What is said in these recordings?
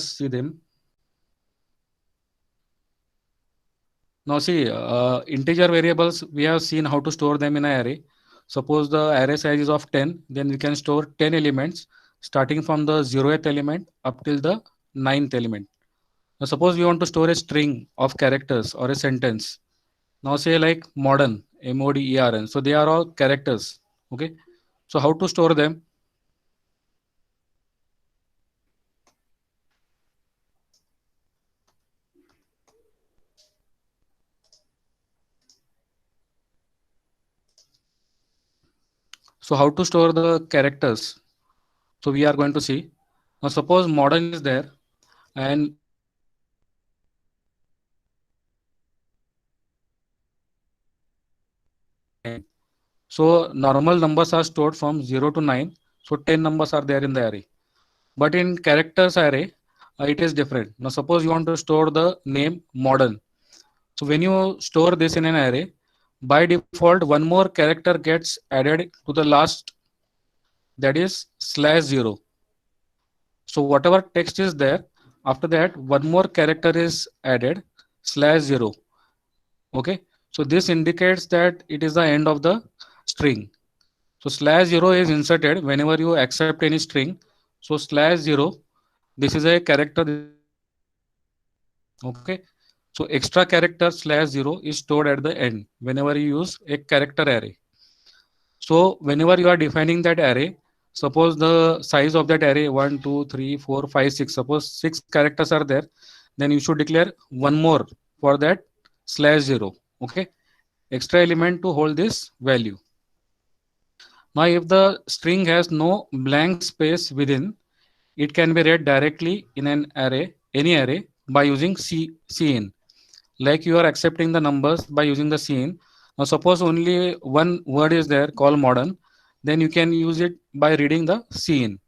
see them. Now see, integer variables, we have seen how to store them in an array. Suppose the array size is of 10, then we can store 10 elements starting from the 0th element up till the 9th element. Now suppose we want to store a string of characters or a sentence. Now say like modern, modern. So they are all characters. Okay. So how to store them? So how to store the characters? So we are going to see. Now suppose modern is there and so normal numbers are stored from 0 to 9. So 10 numbers are there in the array. But in characters array, it is different. Now suppose you want to store the name modern. So when you store this in an array, by default, one more character gets added to the last, that is /0. So whatever text is there, after that, one more character is added /0. Okay. So this indicates that it is the end of the string. So /0 is inserted whenever you accept any string. So /0, this is a character. Okay. So extra character /0 is stored at the end whenever you use a character array. So whenever you are defining that array, suppose the size of that array 1, 2, 3, 4, 5, 6. Suppose 6 characters are there, then you should declare one more for that /0. Okay. Extra element to hold this value. Now, if the string has no blank space within, it can be read directly in an array, any array, by using cin. Like you are accepting the numbers by using the cin. Now, suppose only one word is there called modern, then you can use it by reading the cin.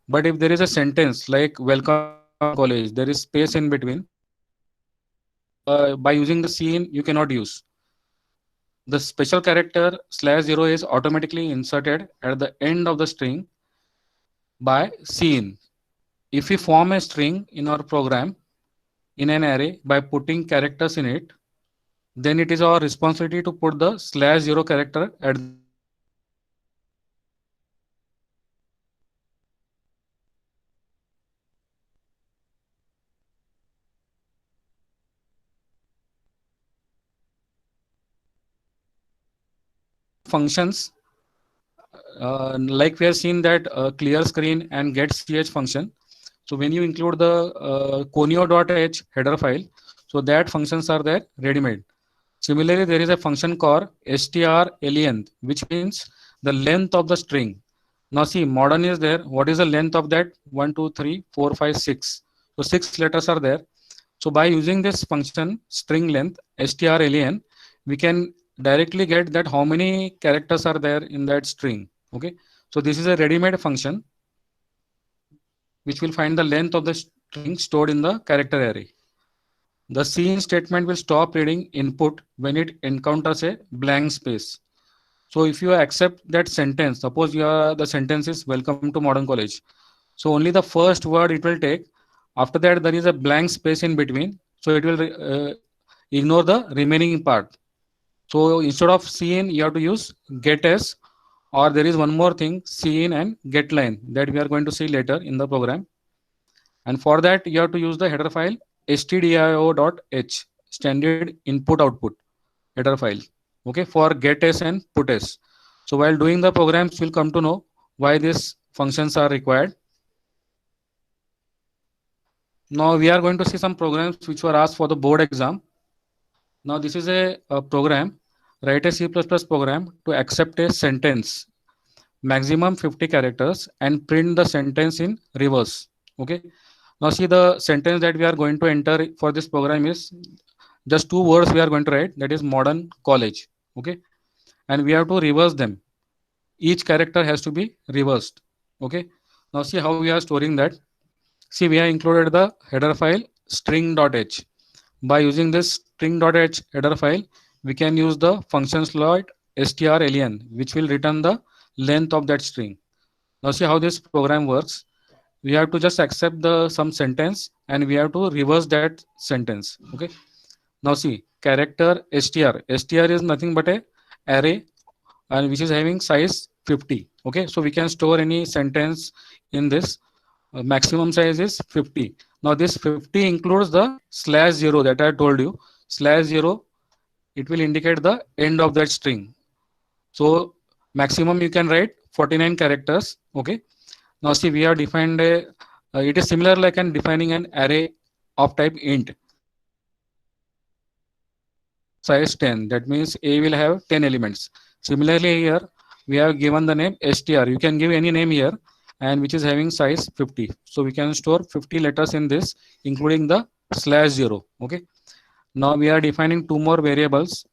But if there is a sentence like welcome to modern college, there is space in between. By using the cin, you cannot use. The special character /0 is automatically inserted at the end of the string by cin. If we form a string in our program in an array by putting characters in it, then it is our responsibility to put the /0 character at the end. Functions, like we have seen that clear screen and get ch function. So when you include the conio.h header file, so that functions are there ready made. Similarly, there is a function called strlen, which means the length of the string. Now see, modern is there. What is the length of that? 1, 2, 3, 4, 5, 6. So 6 letters are there. So by using this function string length strlen, we can directly get that how many characters are there in that string. Okay. So this is a ready-made function which will find the length of the string stored in the character array. The cin statement will stop reading input when it encounters a blank space. So if you accept that sentence, suppose the sentence is welcome to modern college. So only the first word it will take. After that, there is a blank space in between. So it will ignore the remaining part. So instead of cin, you have to use getS, or there is one more thing, cin and getLine, that we are going to see later in the program. And for that, you have to use the header file stdio.h, standard input output header file. Okay, for getS and putS. So while doing the programs, we'll come to know why these functions are required. Now we are going to see some programs which were asked for the board exam. Now this is a program, write a C++ program to accept a sentence, maximum 50 characters, and print the sentence in reverse. Okay. Now see, the sentence that we are going to enter for this program is just two words we are going to write, that is modern college. Okay. And we have to reverse them. Each character has to be reversed. Okay. Now see how we are storing that. See, we have included the header file string.h. By using this string.h header file, we can use the function slot strlen, which will return the length of that string. Now see how this program works. We have to just accept the some sentence and we have to reverse that sentence. Okay. Now see, character str is nothing but a array, and which is having size 50. Okay, so we can store any sentence in this. Maximum size is 50. Now this 50 includes the slash 0 that I told you. Slash 0, it will indicate the end of that string. So maximum you can write 49 characters. Okay. Now see, we have defined a, it is similar like an defining an array of type int. Size 10. That means A will have 10 elements. Similarly here, we have given the name str. You can give any name here, and which is having size 50. So we can store 50 letters in this, including the slash 0. Okay. Now we are defining two more variables,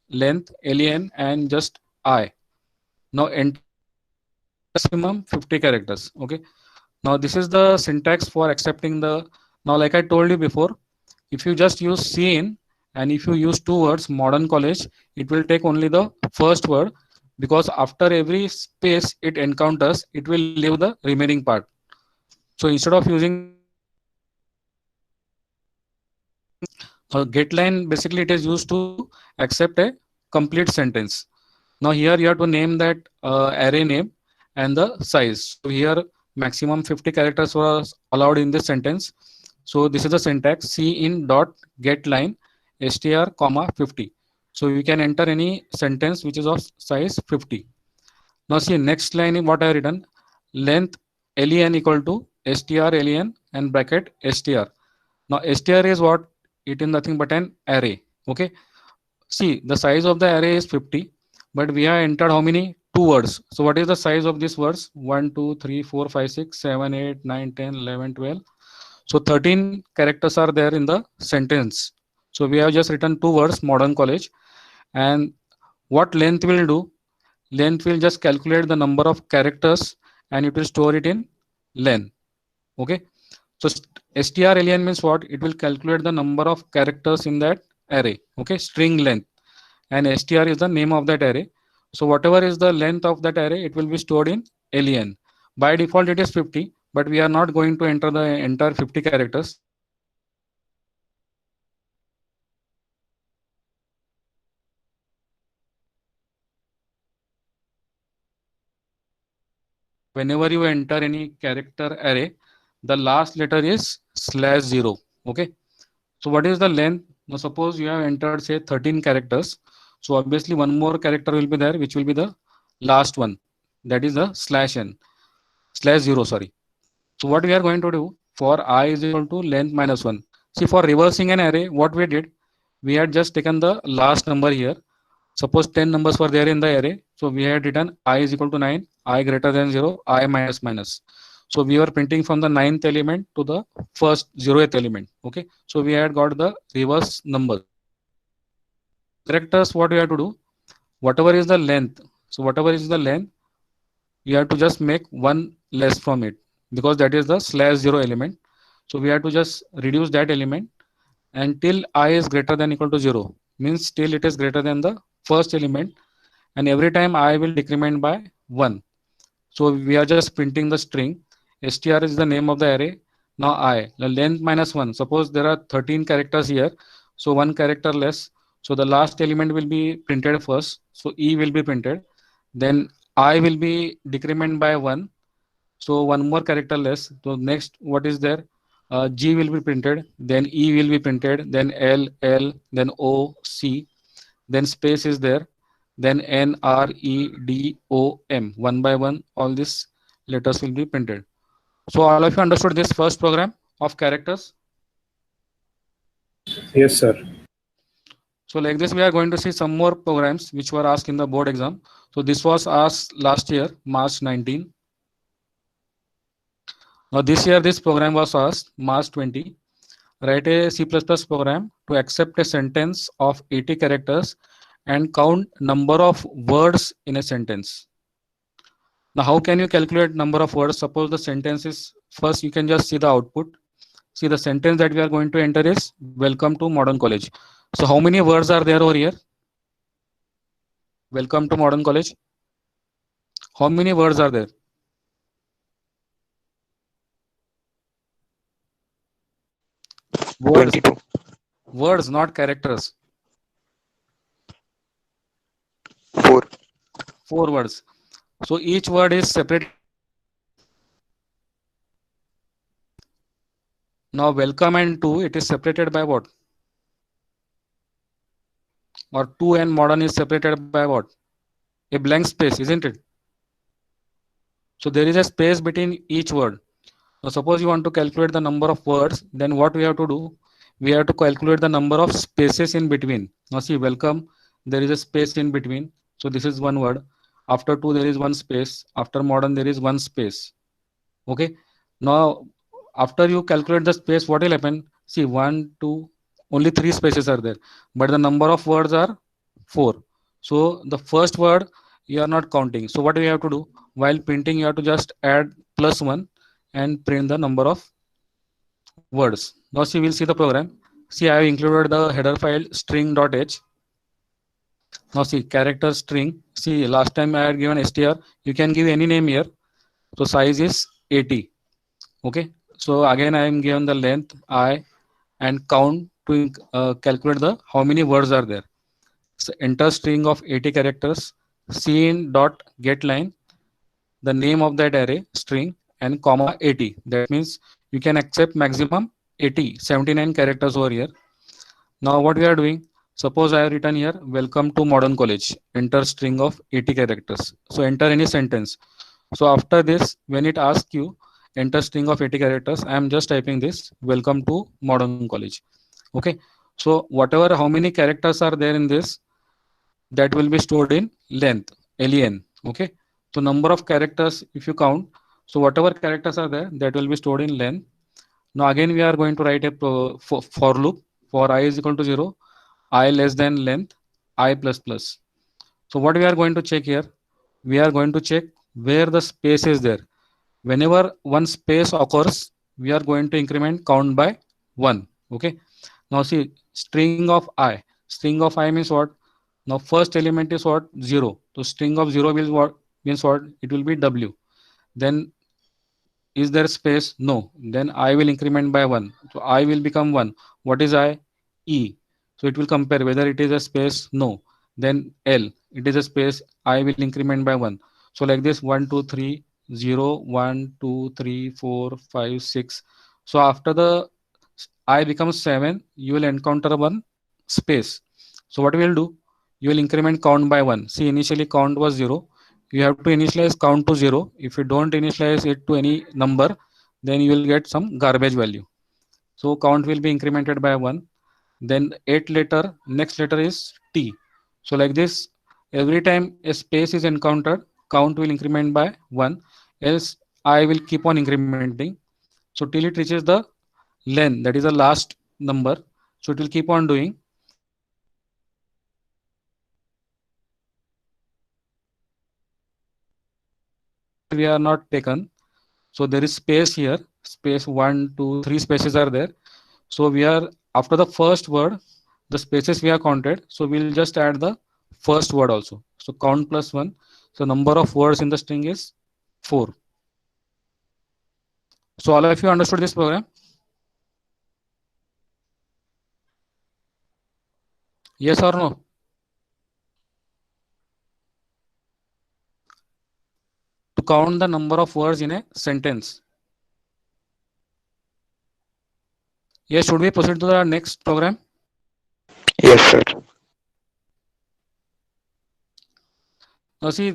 length, len, and just I. Now enter maximum 50 characters. Okay. Now this is the syntax for accepting the, now like I told you before, if you just use cin and if you use two words modern college, it will take only the first word, because after every space it encounters, it will leave the remaining part. So instead of using get line, basically it is used to accept a complete sentence. Now here you have to name that array name and the size. So here maximum 50 characters was allowed in this sentence. So this is the syntax: c in dot get line str comma 50. So you can enter any sentence which is of size 50. Now see next line in what I have written: length len equal to str len and bracket str. Now str is what? It is nothing but an array. Okay. See, the size of the array is 50, but we have entered how many? Two words. So what is the size of these words? 1, 2, 3, 4, 5, 6, 7, 8, 9, 10, 11, 12. So 13 characters are there in the sentence. So we have just written two words, modern college. And what length will do? Length will just calculate the number of characters and it will store it in len. Okay. So strlen means what? It will calculate the number of characters in that array. Okay. String length. And str is the name of that array. So whatever is the length of that array, it will be stored in len. By default, it is 50, but we are not going to enter the entire 50 characters. Whenever you enter any character array, the last letter is slash 0. Okay. So what is the length? Now suppose you have entered say 13 characters. So obviously one more character will be there, which will be the last one. That is the slash n, slash 0, sorry. So what we are going to do for I is equal to length minus 1. See, for reversing an array, what we did, we had just taken the last number here. Suppose 10 numbers were there in the array. So we had written I is equal to 9, I greater than 0, I minus minus. So we were printing from the 9th element to the first 0th element. Okay. So we had got the reverse numbers. Characters, what we have to do, whatever is the length. So whatever is the length, you have to just make one less from it, because that is the slash 0 element. So we have to just reduce that element until I is greater than equal to 0, means still it is greater than the first element, and every time I will decrement by 1. So we are just printing the string. str is the name of the array. Now I, the length minus 1. Suppose there are 13 characters here, so one character less. So the last element will be printed first. So e will be printed. Then I will be decrement by 1. So one more character less. So next, what is there? G will be printed. Then E will be printed. Then L, then O, C. Then space is there. Then N, R, E, D, O, M. One by one, all these letters will be printed. So all of you understood this first program of characters. Yes, sir. So like this, we are going to see some more programs which were asked in the board exam. So this was asked last year, March 19. Now this year, this program was asked March 20. Write a C++ program to accept a sentence of 80 characters and count number of words in a sentence. Now, how can you calculate number of words? Suppose the sentence is, first you can just see the output. See, the sentence that we are going to enter is welcome to modern college. So how many words are there over here? Welcome to modern college. How many words are there? Words, 22. words, not characters. 4. 4 words. So each word is separated by 2 spaces. Now welcome and to it is separated by what? Or to and modern is separated by what? A blank space, isn't it? So there is a space between each word. Now suppose you want to calculate the number of words, then what we have to do? We have to calculate the number of spaces in between. Now see, welcome, there is a space in between. So this is one word. After to there is one space. After modern there is one space. Okay. Now after you calculate the space, what will happen? See, one, two, only 3 spaces are there, but the number of words are 4. So the first word you are not counting. So what we have to do? While printing, you have to just add +1 and print the number of words. Now see, we'll see the program. See, I have included the header file string.h. Now see, character string. See, last time I had given str. You can give any name here. So size is 80. Okay. So again, I am given the length I and count to calculate the how many words are there. So enter string of 80 characters. C in dot get line, the name of that array string and comma 80. That means you can accept maximum 80, 79 characters over here. Now what we are doing? Suppose I have written here welcome to modern college. Enter string of 80 characters. So enter any sentence. So after this, when it asks you enter string of 80 characters, I am just typing this welcome to modern college. Okay. So whatever how many characters are there in this, that will be stored in length, len. Okay. So number of characters if you count, so whatever characters are there, that will be stored in length. Now again we are going to write a for loop for I is equal to 0, I less than length, I plus plus. So what we are going to check here, we are going to check where the space is there. Whenever one space occurs, we are going to increment count by 1. Okay. Now see, string of I. String of I means what? Now first element is what? 0. So string of 0 will what? Means what? It will be W. Then is there space? No. Then I will increment by 1. So I will become 1. What is I? E. So it will compare whether it is a space. No. Then L. It is a space. I will increment by 1. So like this 1, 2, 3, 0, 1, 2, 3, 4, 5, 6. So after the I becomes 7, you will encounter one space. So what we will do? You will increment count by 1. See, initially count was 0. You have to initialize count to 0. If you don't initialize it to any number, then you will get some garbage value. So count will be incremented by 1. Then 8 letter, next letter is T. So like this, every time a space is encountered, count will increment by 1. Else I will keep on incrementing. So till it reaches the len, that is the last number. So it will keep on doing. We are not taken. So there is space here, space 1, 2, 3 spaces are there. So we are after the first word, the spaces we are counted. So we'll just add the first word also. So count plus 1. So number of words in the string is 4. So all of you understood this program? Yes or no? To count the number of words in a sentence. Yes, should we proceed to the next program? Yes, sir. Now see,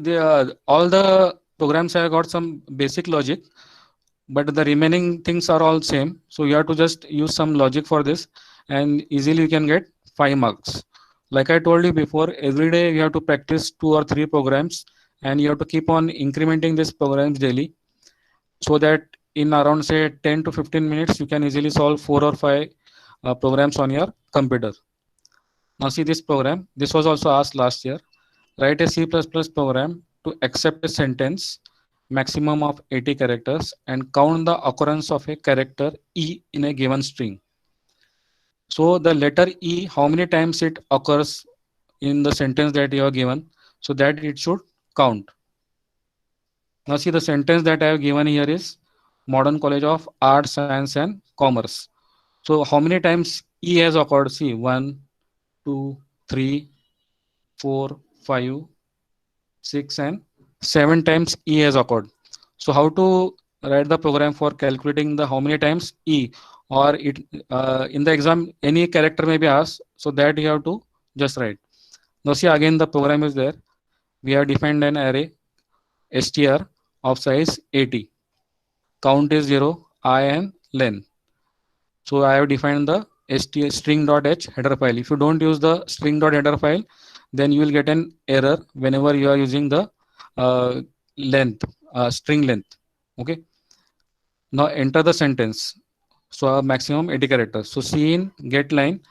all the programs have got some basic logic, but the remaining things are all same. So you have to just use some logic for this, and easily you can get 5 marks. Like I told you before, every day you have to practice 2 or 3 programs, and you have to keep on incrementing these programs daily, so that in around say 10 to 15 minutes you can easily solve 4 or 5 programs on your computer. Now see this program. This was also asked last year. Write a C++ program to accept a sentence maximum of 80 characters and count the occurrence of a character E in a given string. So the letter E, how many times it occurs in the sentence that you are given, so that it should count. Now see the sentence that I have given here is Modern College of Arts, Science and Commerce. So how many times E has occurred? See, 1, 2, 3, 4, 5, 6, and 7 times E has occurred. So how to write the program for calculating the how many times E, or it in the exam any character may be asked, so that you have to just write. Now see, again the program is there. We have defined an array str of size 80. Count is 0, I and len. So I have defined the string.h header file. If you don't use the string.header file, then you will get an error whenever you are using the uh, length, string length. Okay. Now enter the sentence. So maximum 80 characters. So C in get line.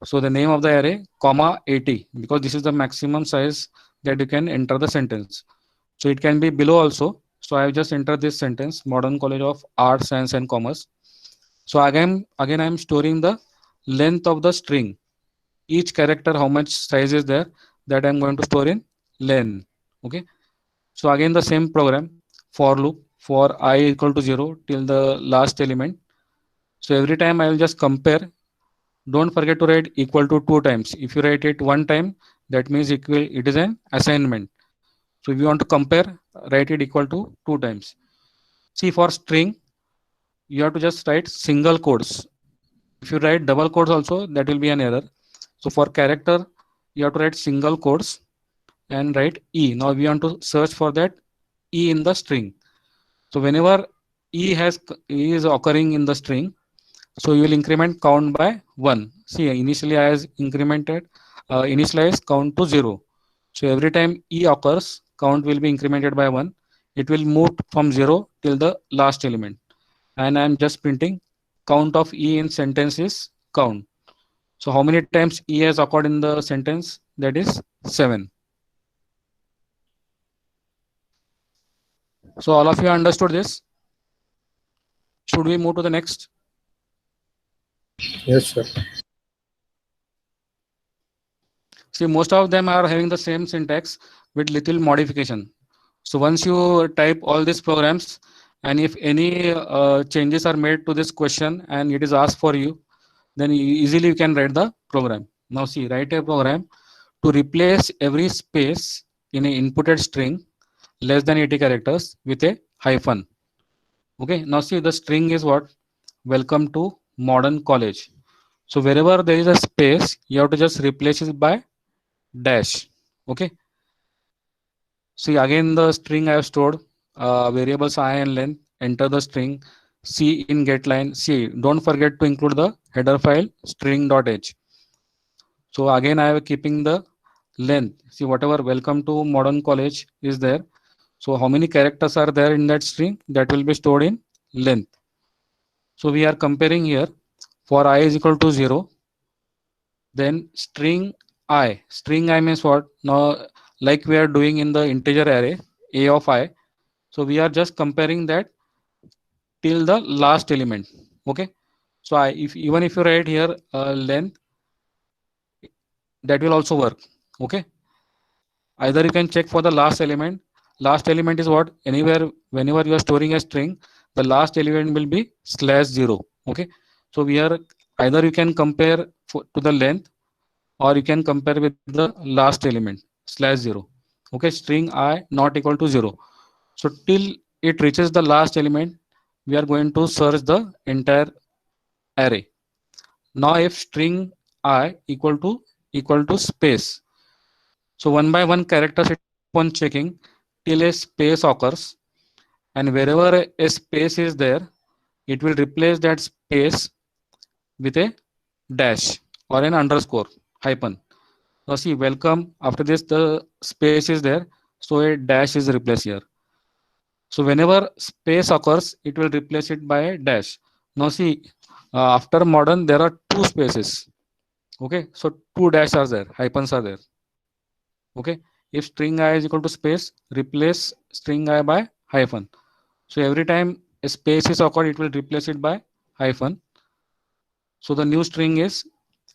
So the name of the array, comma 80, because this is the maximum size that you can enter the sentence. So it can be below also. So I have just entered this sentence, Modern College of Arts, Science and Commerce. So again I am storing the length of the string. Each character, how much size is there, that I am going to store in len. Okay. So again the same program, for loop for I equal to 0 till the last element. So every time I will just compare. Don't forget to write equal to 2 times. If you write it 1 time, that means it is an assignment. So if you want to compare, write it equal to 2 times. See, for string, you have to just write single quotes. If you write double quotes also, that will be an error. So for character, you have to write single quotes and write E. Now we want to search for that E in the string. So whenever E is occurring in the string, so you will increment count by 1. See, initially I has initialize count to 0. So every time E occurs, count will be incremented by 1. It will move from 0 till the last element. And I am just printing count of E in sentence is count. So how many times E has occurred in the sentence? That is 7. So all of you understood this. Should we move to the next? Yes, sir. See, most of them are having the same syntax with little modification. So once you type all these programs, and if any changes are made to this question and it is asked for you, then easily you can write the program. Now see, write a program to replace every space in a inputted string less than 80 characters with a hyphen. Okay, now see, the string is what? Welcome to modern college. So wherever there is a space, you have to just replace it by dash. Okay. See, again the string I have stored variables I and length. Enter the string. C in get line. See, don't forget to include the header file string.h. So again I am keeping the length. See, whatever welcome to modern college is there. So how many characters are there in that string? That will be stored in length. So we are comparing here. For I is equal to 0, then string I means what? Now, like we are doing in the integer array a of I, so we are just comparing that till the last element. Okay. So if even if you write here length, that will also work. Okay. Either you can check for the last element. Last element is what? Anywhere, whenever you are storing a string, the last element will be /0. Okay. So we are either you can compare to the length, or you can compare with the last element /0. Okay. String I not equal to 0. So till it reaches the last element, we are going to search the entire array. Now if string I equal to space, so one by one characters it keep on checking till a space occurs, and wherever a space is there, it will replace that space with a dash or an underscore hyphen. Now see, welcome, after this the space is there, so a dash is replaced here. So whenever space occurs, it will replace it by a dash. Now see, after modern, there are two spaces. Okay, so two dash are there, hyphens are there. Okay, if string I is equal to space, replace string I by hyphen. So every time a space is occurred, it will replace it by hyphen. So the new string is,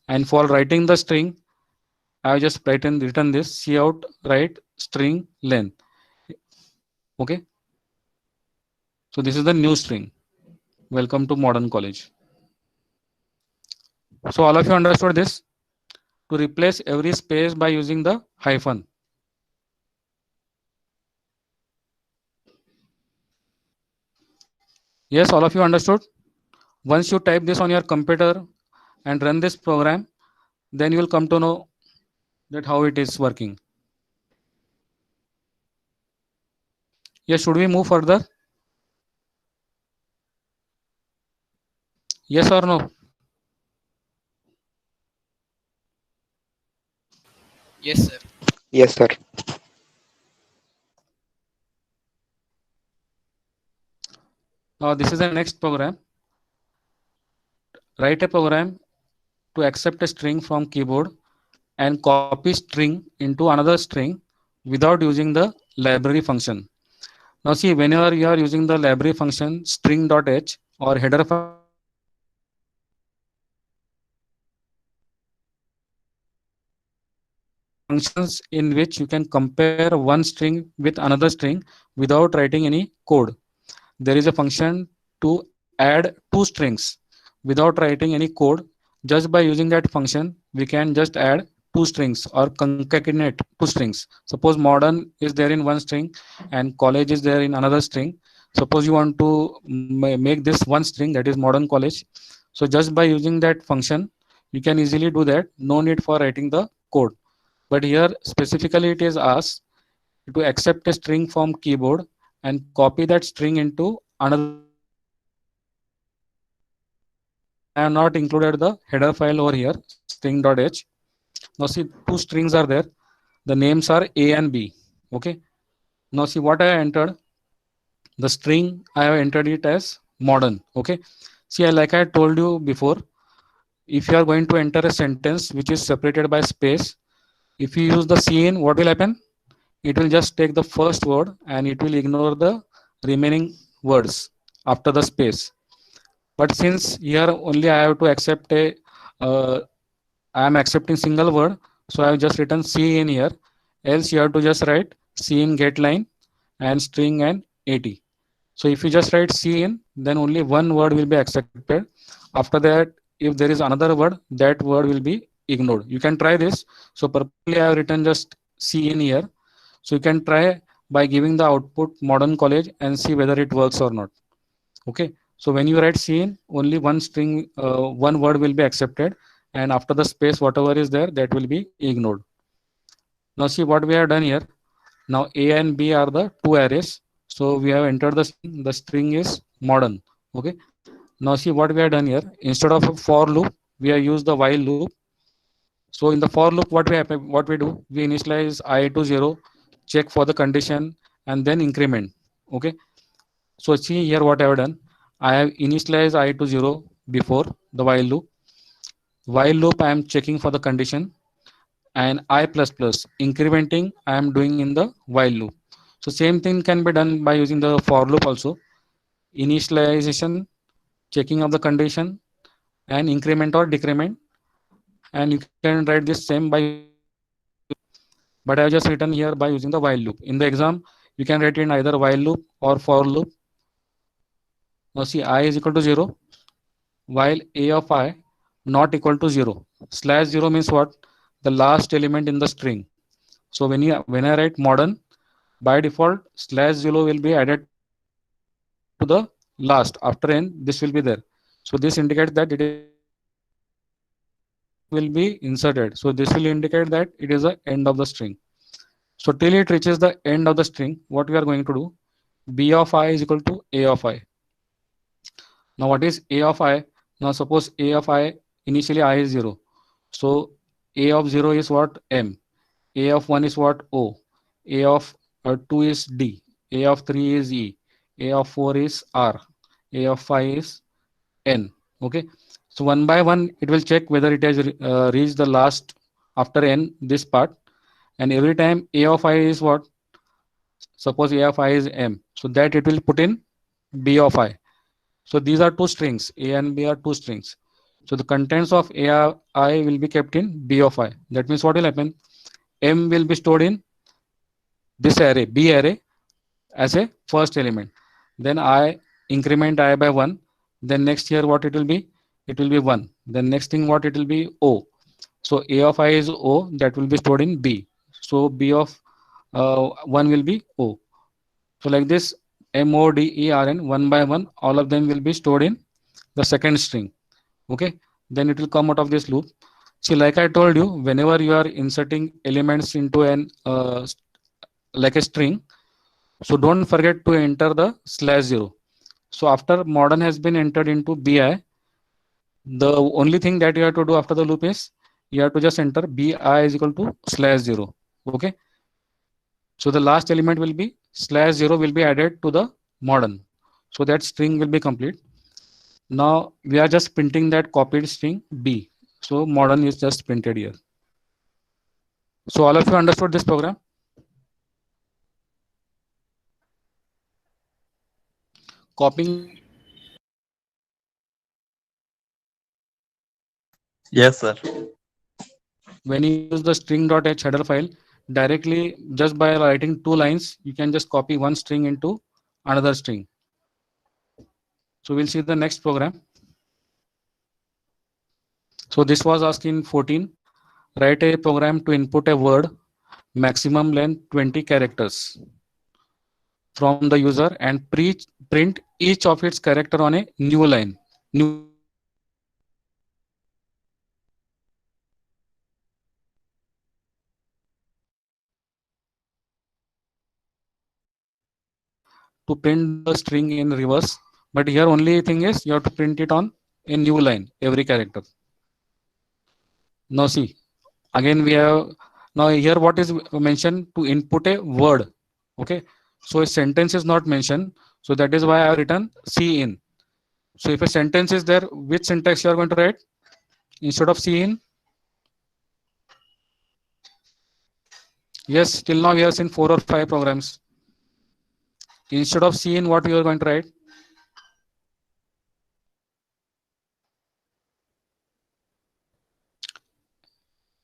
and for writing the string, I have just written this cout write string length. Okay, so this is the new string. Welcome to modern college. So all of you understood this? To replace every space by using the hyphen. Yes, all of you understood? Once you type this on your computer and run this program, then you will come to know that how it is working. Yes, should we move further? Yes or no? Yes, sir. Yes, sir. Now this is the next program. Write a program to accept a string from keyboard and copy string into another string without using the library function. Now see, whenever you are using the library function string.h or header file function, functions in which you can compare one string with another string without writing any code. There is a function to add two strings without writing any code. Just by using that function, we can just add two strings or concatenate two strings. Suppose modern is there in one string and college is there in another string. Suppose you want to make this one string, that is modern college. So just by using that function, you can easily do that. No need for writing the code. But here specifically it is asked to accept a string from keyboard and copy that string into another string. So I have not included the header file over here, string.h. Now see, two strings are there. The names are A and B. Okay. Now see what I entered. The string I have entered it as modern. Okay. See, like I told you before, if you are going to enter a sentence which is separated by space, if you use the cin, what will happen? It will just take the first word and it will ignore the remaining words after the space. But since here only I have to accept a, I am accepting single word, so I have just written C in here. Else you have to just write C in get line and string and 80. So if you just write C in, then only one word will be accepted. After that, if there is another word, that word will be ignored. You can try this. So purposely I have written just C in here. So you can try by giving the output modern college and see whether it works or not. Okay. So when you write scene, only one string, one word will be accepted, and after the space, whatever is there, that will be ignored. Now see what we have done here. Now A and B are the two arrays. So we have entered the string. The string is modern. Okay. Now see what we have done here. Instead of a for loop, we have used the while loop. So in the for loop, what we do? We initialize I to 0, check for the condition, and then increment. Okay. So see here what I have done. I have initialized I to 0 before the while loop. While loop I am checking for the condition, and I plus plus incrementing I am doing in the while loop. So same thing can be done by using the for loop also. Initialization, checking of the condition, and increment or decrement. And you can write this same by using the for loop. But I have just written here by using the while loop. In the exam, you can write in either while loop or for loop. Now see I is equal to 0, while a of I not equal to 0. Slash 0 means what? The last element in the string. So when I write modern, by default slash 0 will be added to the last. After n, this will be there. So this indicates that it is the end of the string. So slash 0 will be inserted. So this will indicate that it is the end of the string. So till it reaches the end of the string, what we are going to do? B of I is equal to A of I. Now what is A of I? Now suppose A of I, initially I is 0. So A of 0 is what? M. A of 1 is what? O. A of 2 is D. A of 3 is E. A of 4 is R. A of 5 is N. Okay. So one by one, it will check whether it has reached the last after N, this part. And every time A of I is what? Suppose A of I is M. So that it will put in B of I. So these are two strings. A and B are two strings. So the contents of AI will be kept in B of I. That means what will happen? M will be stored in this array, B array, as a first element. Then I increment I by 1. Then next here what it will be? It will be 1. Then next thing what it will be O. So A of I is O, that will be stored in B. So B of 1 will be O. So like this, MODERN one by one, all of them will be stored in the second string. Okay, then it will come out of this loop. See, like I told you, whenever you are inserting elements into an like a string, so don't forget to enter the /0. So after modern has been entered into BI, the only thing that you have to do after the loop is you have to just enter BI is equal to /0. Okay, so the last element will be /0 will be added to the modern. So that string will be complete. Now we are just printing that copied string B. So modern is just printed here. So all of you understood this program? Copying Yes, sir. when you use the string.h header file directly, just by writing two lines, you can just copy one string into another string. So we'll see the next program. So this was asked in 14. Write a program to input a word, maximum length 20 characters from the user and print each of its character on a new line. New to print the string in reverse, but here only thing is you have to print it on a new line every character. Now see, again we have now here what is mentioned to input a word. Okay, so a sentence is not mentioned, so that is why I have written C in. So if a sentence is there, which syntax you are going to write instead of C in? Yes, till now we have seen 4 or 5 programs. Instead of C in, what you are going to write?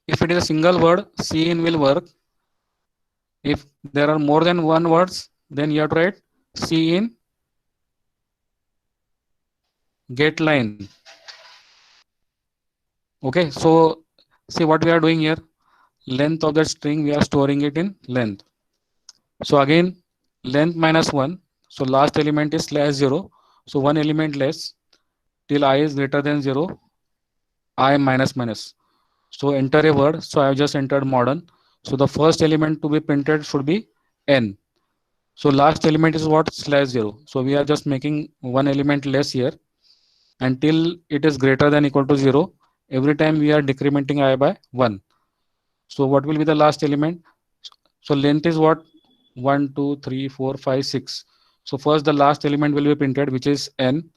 If it is a single word, C in will work. If there are more than one words, then you have to write C in get line. Okay, so see what we are doing here. Length of the string, we are storing it in length. So again, length minus 1. So last element is /0. So one element less till I is greater than 0, I minus minus. So enter a word. So I have just entered modern. So the first element to be printed should be N. So last element is what? /0. So we are just making one element less here until it is greater than equal to 0. Every time we are decrementing I by 1. So what will be the last element? So length is what? 1, 2, 3, 4, 5, 6. So first the last element will be printed, which is N.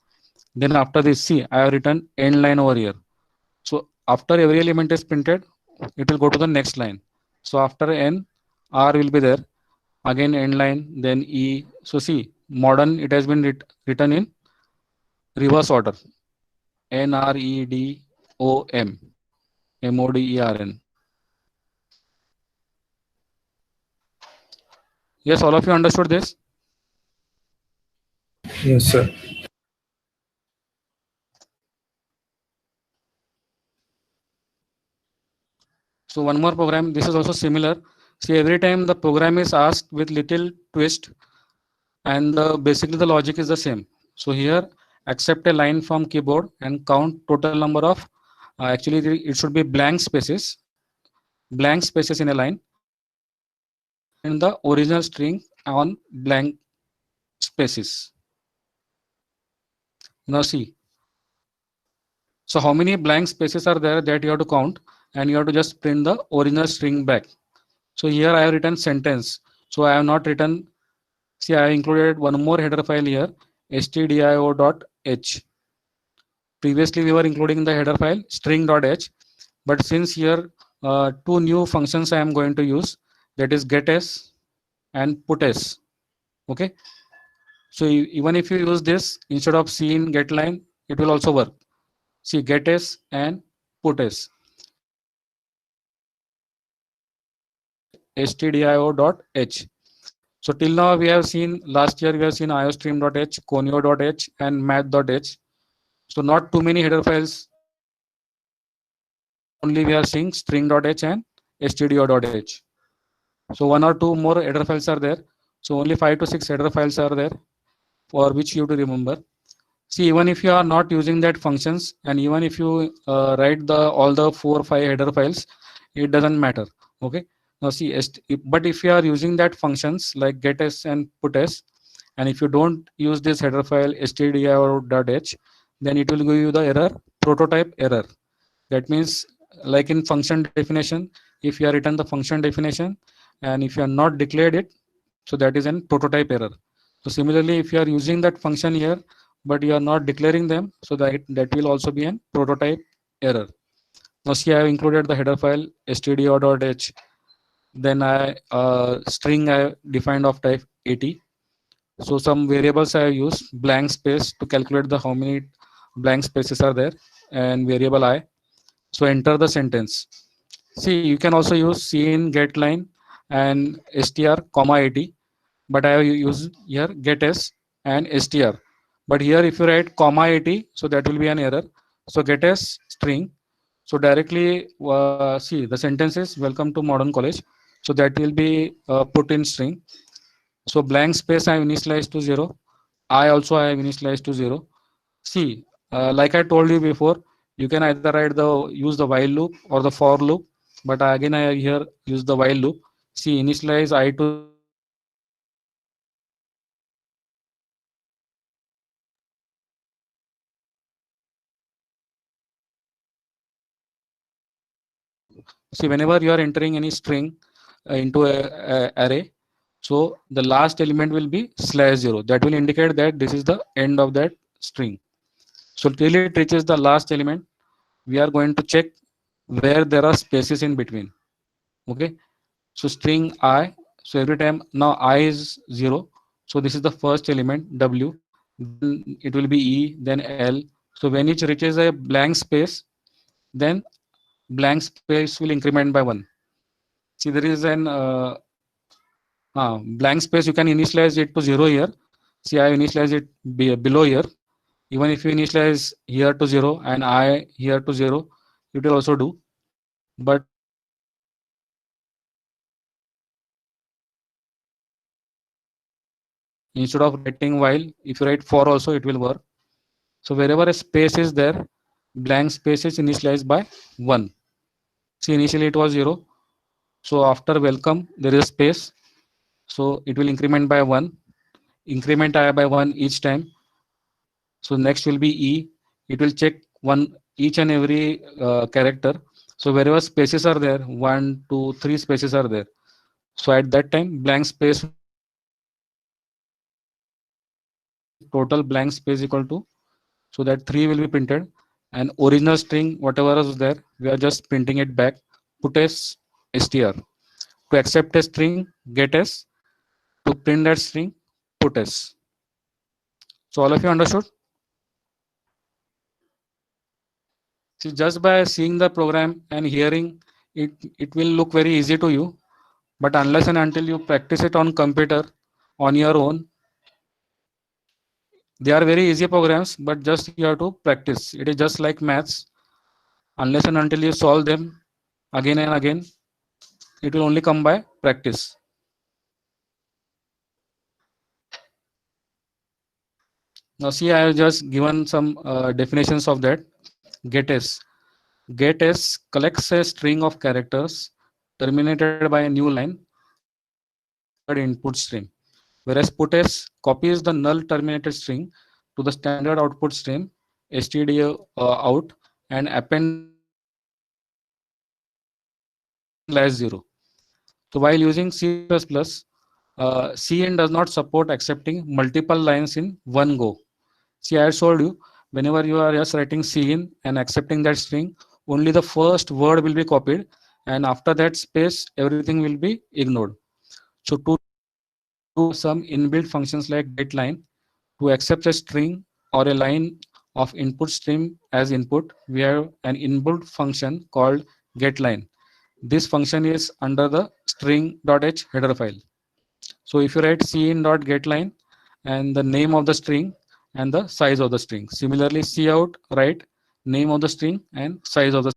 Then after this, see, I have written end line over here. So after every element is printed, it will go to the next line. So after N, R will be there. Again end line, then E. So see, modern, it has been written in reverse order. NREDOM, MODERN. Yes, all of you understood this? Yes, sir. So one more program, this is also similar. See, every time the program is asked with little twist and basically the logic is the same. So here, accept a line from keyboard and count total number of, actually it should be blank spaces in a line, and the original string on blank spaces. Now see, so how many blank spaces are there that you have to count, and you have to just print the original string back. So here I have written sentence. So I have not written, see I have included one more header file here, stdio.h. Previously we were including the header file string.h, but since here two new functions I am going to use, that is getS and putS. Okay, so even if you use this instead of C in getLine, it will also work. See, getS and putS. stdio.h. So till now we have seen, last year we have seen iostream.h, conio.h and math.h. So not too many header files only we are seeing string.h and stdio.h. So one or two more header files are there. So only 5 to 6 header files are there for which you have to remember. See, even if you are not using that functions, and even if you write the all the 4 or 5 header files, it doesn't matter. Okay. Now see, but if you are using that functions like getS and putS, and if you don't use this header file stdio.h, then it will give you the error prototype error. That means, like in function definition, if you are written the function definition and if you are not declared it, so that is an prototype error. So similarly, if you are using that function here but you are not declaring them, so that will also be an prototype error. Now see, I have included the header file stdio.h, then I string I defined of type 80. So some variables I have used blank space to calculate the how many blank spaces are there, and variable I. So enter the sentence. See, you can also use cin getLine and str comma 80, but I have used here getS and str. But here if you write comma 80, so that will be an error. So getS string. So directly see, the sentence is welcome to modern college. So that will be put in string. So blank space I have initialized to 0. I also have initialized to 0. See, like I told you before, you can either write the use the while loop or the for loop, but again I here use the while loop. See, initialize I to 0, then see, whenever you are entering any string into a array, so the last element will be /0. That will indicate that this is the end of that string. So till it reaches the last element, we are going to check where there are spaces in between. Okay. So string I. So every time now I is 0. So this is the first element W. Then it will be E, then L. So when it reaches a blank space, then blank space will increment by 1. See, there is an blank space. You can initialize it to 0 here. See, I initialize it below here. Even if you initialize here to 0 and I here to 0, it will also do. But instead of writing while, if you write for also, it will work. So wherever a space is there, blank space is initialized by 1. See, initially it was 0. So after welcome, there is a space. So it will increment by 1. Increment I by 1 each time. So next will be E. It will check one each and every character. So wherever spaces are there, 1, 2, 3 spaces are there. So at that time, blank space will be total blank space equal to, so that 3 will be printed, and original string whatever is there, we are just printing it back. Put as str. To accept a string, get s. To print that string, put s. So all of you understood? See, just by seeing the program and hearing it, it will look very easy to you. But unless and until you practice it on computer on your own, they are very easy programs, but just you have to practice. It is just like maths. Unless and until you solve them again and again, it will only come by practice. Now see, I have just given some definitions of that. GetS. GetS collects a string of characters terminated by a new line and adds the standard input stream. Whereas putS copies the null terminated string to the standard output stream stdio out and append the string /0. So while using C++, Cin does not support accepting multiple lines in one go. See, I told you, whenever you are just writing Cin and accepting that string, only the first word will be copied, and after that space, everything will be ignored. So to do some inbuilt functions like getLine, to accept a string or a line of input stream as input, we have an inbuilt function called getLine. This function is under the string.h header file. So if you write cin.getLine and the name of the string and the size of the string. Similarly, cout write name of the string and size of the